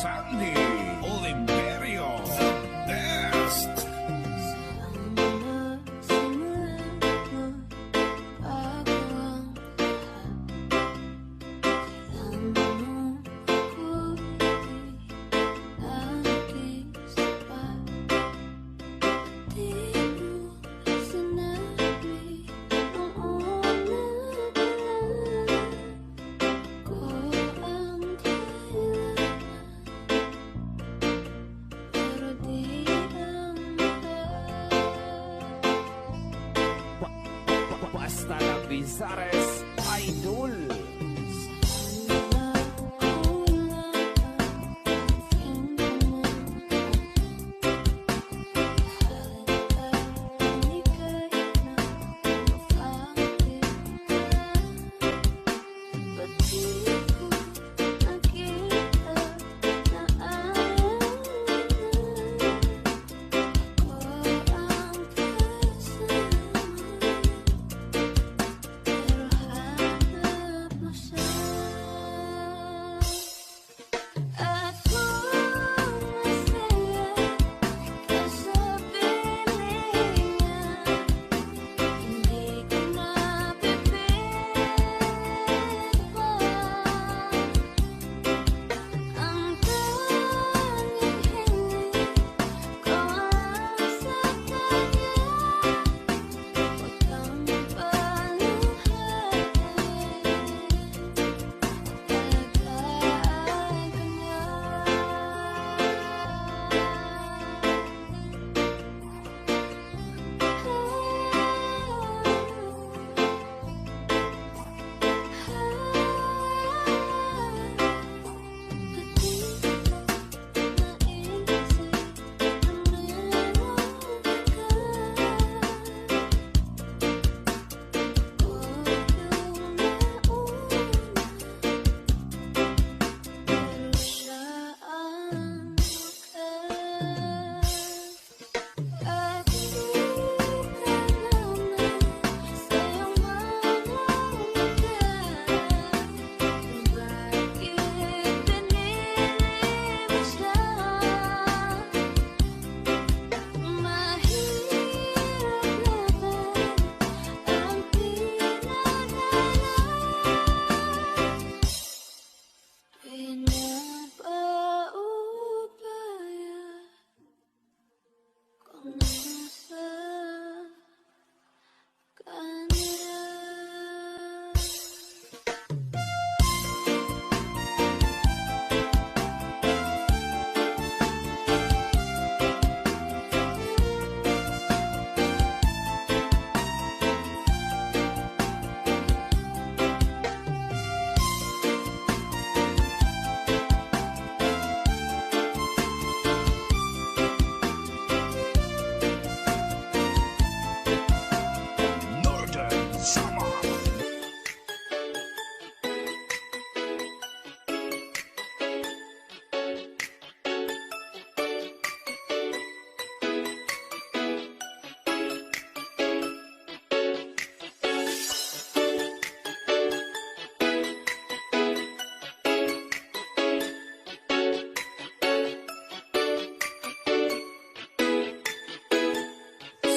Sandy Oliverio, the best. Basta na Bizares Idol.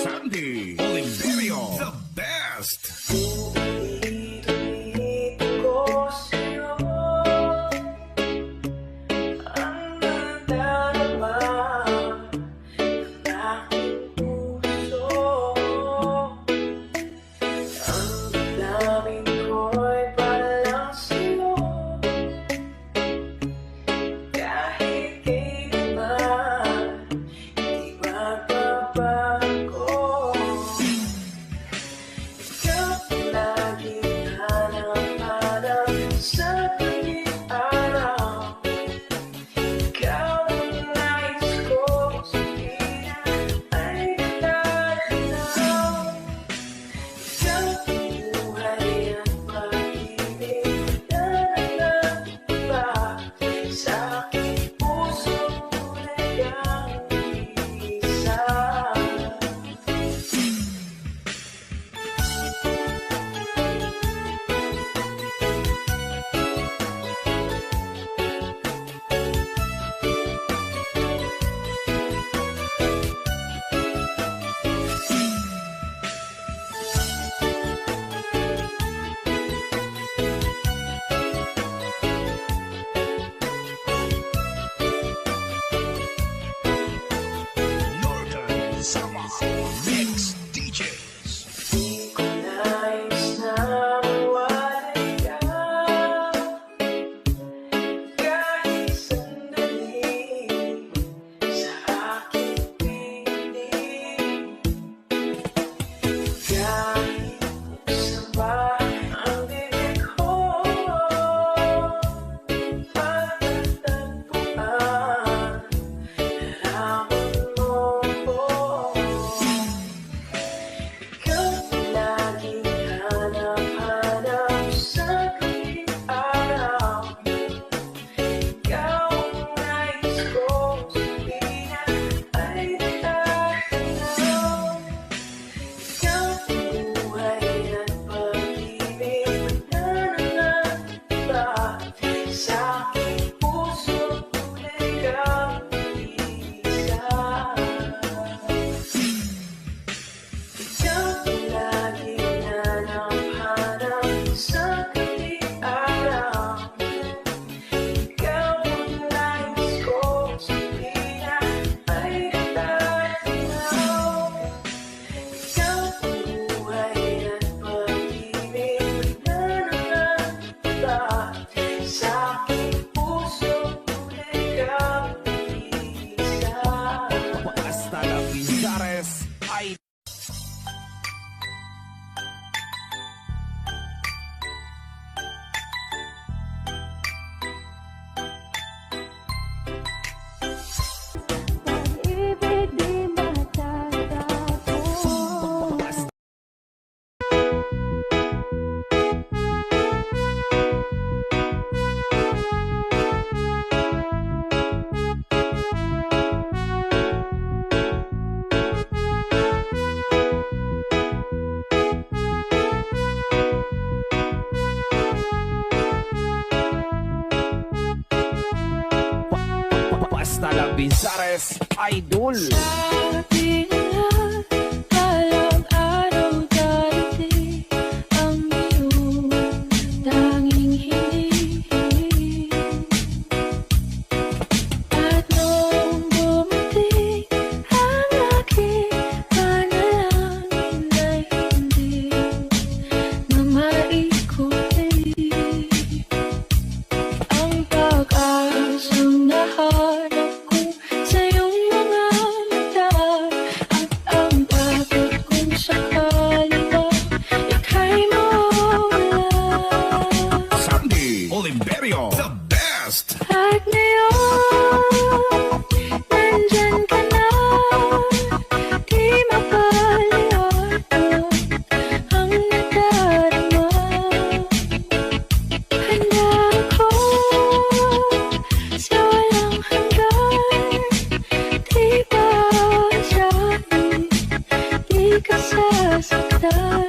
Sandy Oliverio, the best. Basta la Bizares Idol. Sabi nila, balang araw darating ang iyong tanging hinihiling. At nung dumating ang aking panalangin ay hindi na maikutin ang pag-asang nahanap ko sa iyong mga mata at ang takot kung sakali ba ika'y mawala. Sandy Oliverio, the best. At ngayon, nandyan ka na, di mapaliwanag ang nadarama. Handa ako sa walang hanggan, di ba sabi, di ka sasaktan.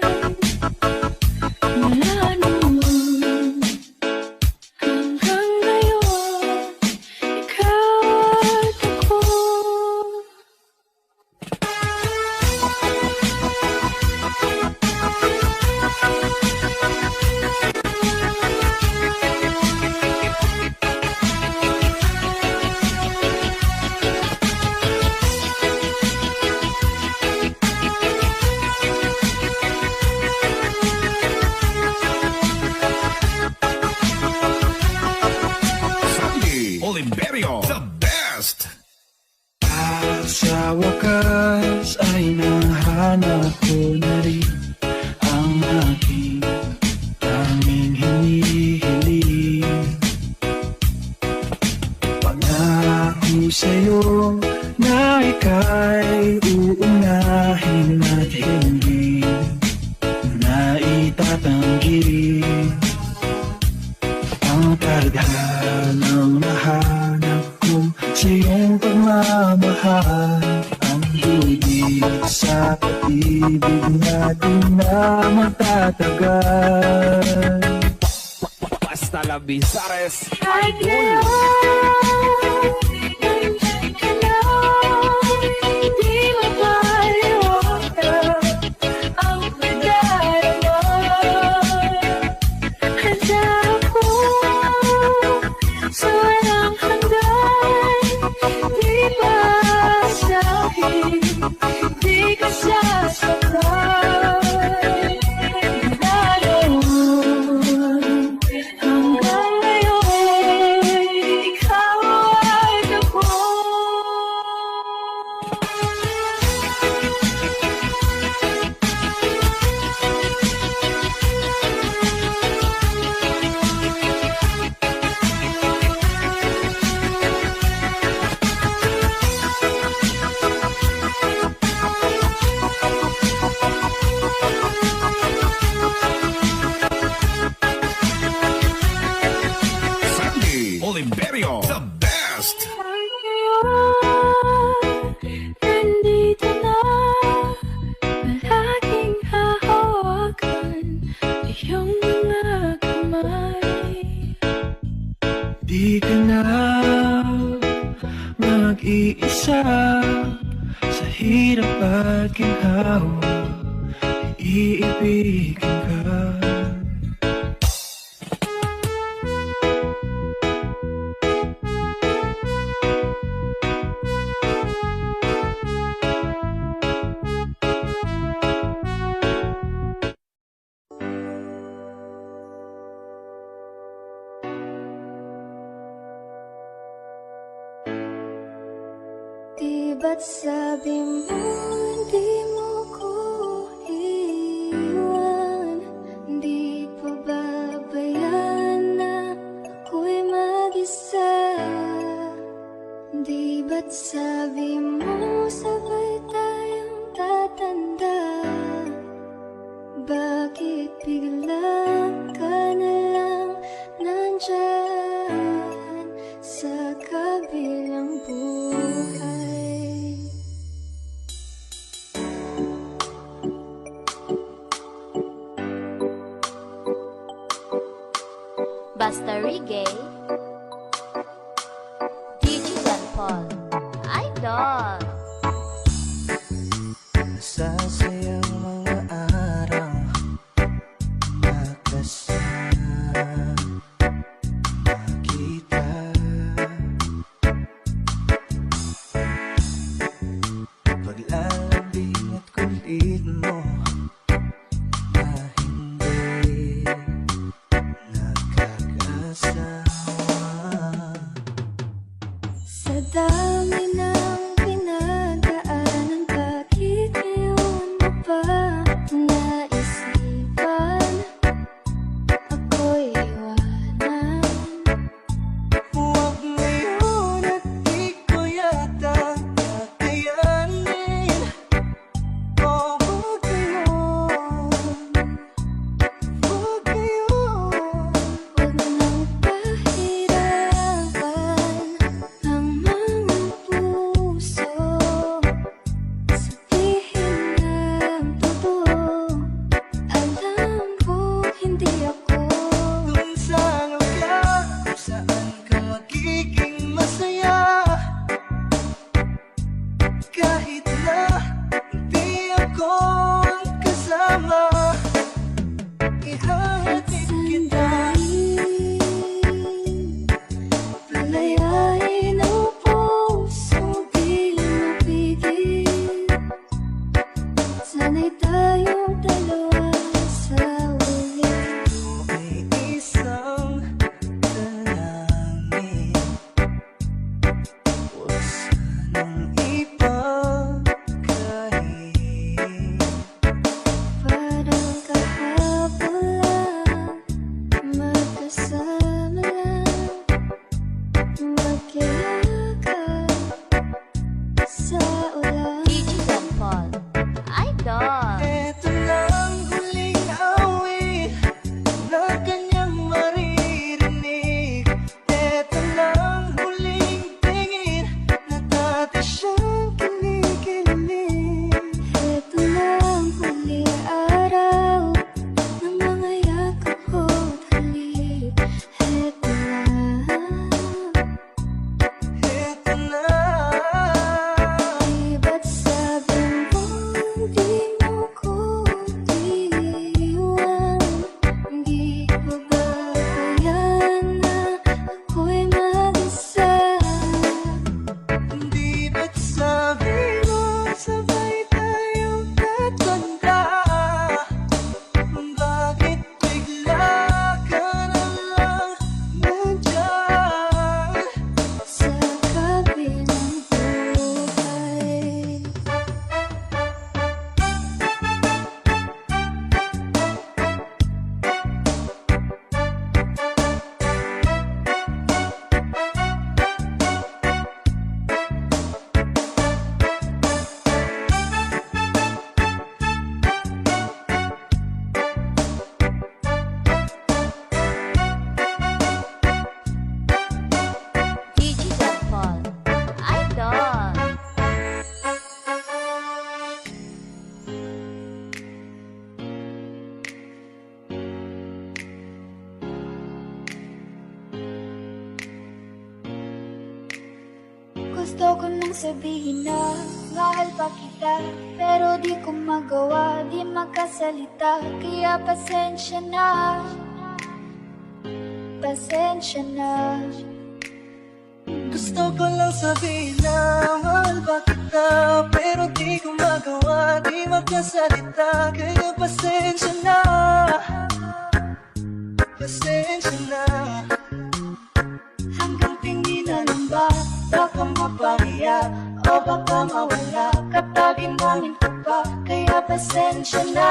Mula noon hanggang ngayon, ikaw at ako. Sandy Oliverio, the best. At sa wakas ay nahanap ko na rin ang aking tanging hinihiling. Pangako sa'yo na ika'y uunahin at hindi na itatanggi ang tadhanang nahanap ko sa iyong pagmamahal. Ang higit sa pag-ibig natin na magtatagal. Basta la Bizares At Idol. ngayon, nandyan ka na, di mapaliwanag ang nadarama. Handa ako sa walang hanggan, di ba sabi, di ka sasaktan. Mula noon hanggang ngayon, ikaw at ako. Sandy Oliverio, the best. At ngayon, nandito na, palaging hahawakan iyong mga kamay. Di ka na mag-iisa sa hirap at ginhawa, iibigin ka. Di ba't sabi mo hindi mo ko iwan? Di pa babayaan na ako'y mag-isa? Di ba't sabi mo sabay tayong tatanda? Bakit bigla ka na lang nandyan sa kabilang buhay? Basta Reggae, DJ John Paul. Idol. Masasayang mga araw Magkasama kita Paglalambing at kulit mo Na hindi nagkakasawa Sa dami ng pinagdaanan, bakit ngayon mo pa naisipan ako'y iwanan? Huwag ngayon at di ko yata kakayanin O huwag ngayon, huwag ngayon Huwag nang pahirapan ang mga puso. Sabihin ng totoo, alam ko hindi ako Dun sa lugar kung saan ka magiging masaya Kahit na hindi ako ang kasama Ihahatid kita palayain ang puso di mapigil. Sana'y tayong dalawa sa ulit. May isang dalangin Huwag sanang ipagkain Parang kahapon lang, magkasama lang, magkayakap sa ulan. Digital Paul. Idol. Ito lang huling awit na kanyang maririnig Ito lang huling tingin na dati siyang kinikilig Ito na ang huli araw ng mga yakap ko't halik. Ito na. Ito na Di ba't sabi mo di mo ko iiwan? Di ko ba kaya na ako'y mag-isa? Hindi ba't sabi mo sabay tayong tatanda Bakit bigla ka na lang nandyan Sa kabilang buhay. Digital Paul. Idol. Gusto ko nang sabihin na mahal pa kita, pero di ko magawa, di makasalita. Kaya pasensya na, pasensya na. Gusto ko lang sabihin na mahal ba kita Pero di ko magawa, di makasalita Kaya pasensya na Pasensya na Hanggang tingin na lang ba, baka mapahiya o baka mawala kapag inamin ko pa. Kaya pasensya na,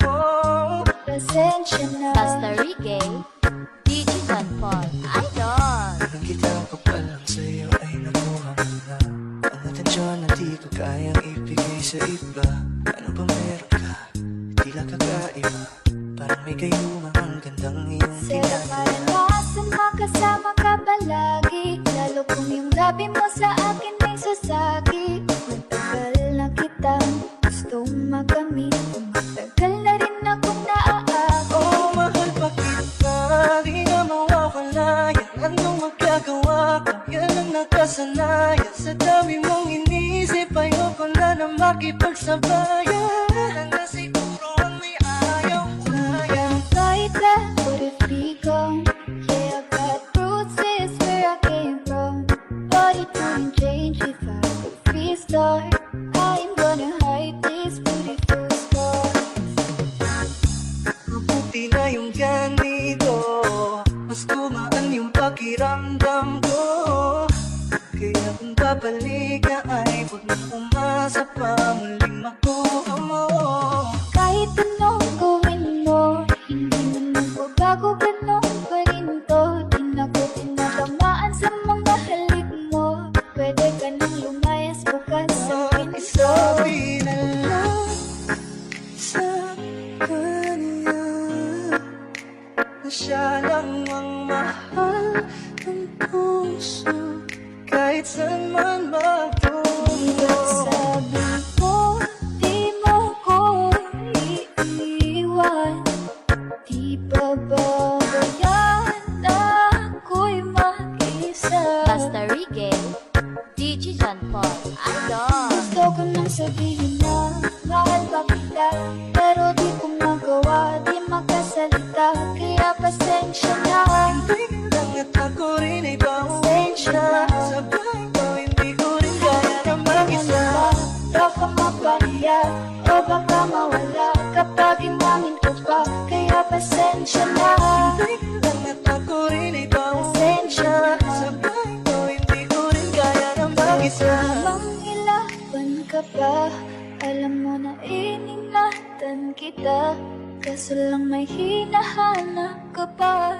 Oh, pasensya na. Basta Reggae. Digital Paul. Idol. Nang kita ko pa lang sa'yo ay nakuha mo na Ang atensyon na di ko kayang ibigay sa iba Ano ba meron ka? Tila kakaiba Parang may gayuma ang gandang iyong Sarap ginagawa maranasan makasama ka palagi, lalo kung yung labi mo sa akin ay sasaki. Matagal na kitang gustong makamit, matagal na rin akong naaakit. Oh, mahal pa kita, di na mawawala Yan anong magagawa ko? Yan ang nakasanaya. Sa dami mong inisip, ayoko na na makipagsabayan. Na siguro ang may ayaw sayang. Like that, what if we gone? Yeah, I've got roots, is where I came from. But it wouldn't change if I could restart. I'm gonna hide these beautiful scars. Mabuti na yung ganito, mas gumaan yung pakiramdam ko. Kaya kung babalik ka ay huwag na umasa pa muling makuha mo. Kahit anong gawin mo, hindi na magbabago, ganun pa rin to. Di na ko tinatamaan sa mga halik mo. Pwede ka nang lumayas bukas sa akin. Sabi na lang sa kanya na siya lang ang mahal ng puso, kahit saan man magtungo. Sabi mo, di mo ko iiwan. Di ba babayaan na ako'y mag-isa? Basta Reggae, DJ John Paul, Idol. Gusto ko nang sabihin na mahal ba kita, pero di ko magawa, di makasalita. Kaya pasensya na. Hindi lang at ako rin ay pasensya. Sabay ko, hindi ko rin kaya na mag-isa. Baka mapahiya o baka mawala kapag imamin ko pa. Kaya pasensya na. Hindi lang at ako rin ay pasensya. Sabay ko, hindi ko rin kaya na mag-isa. Mang ilaban ka pa, alam mo na iningatan kita. Kaso lang may hinahanap ka pa.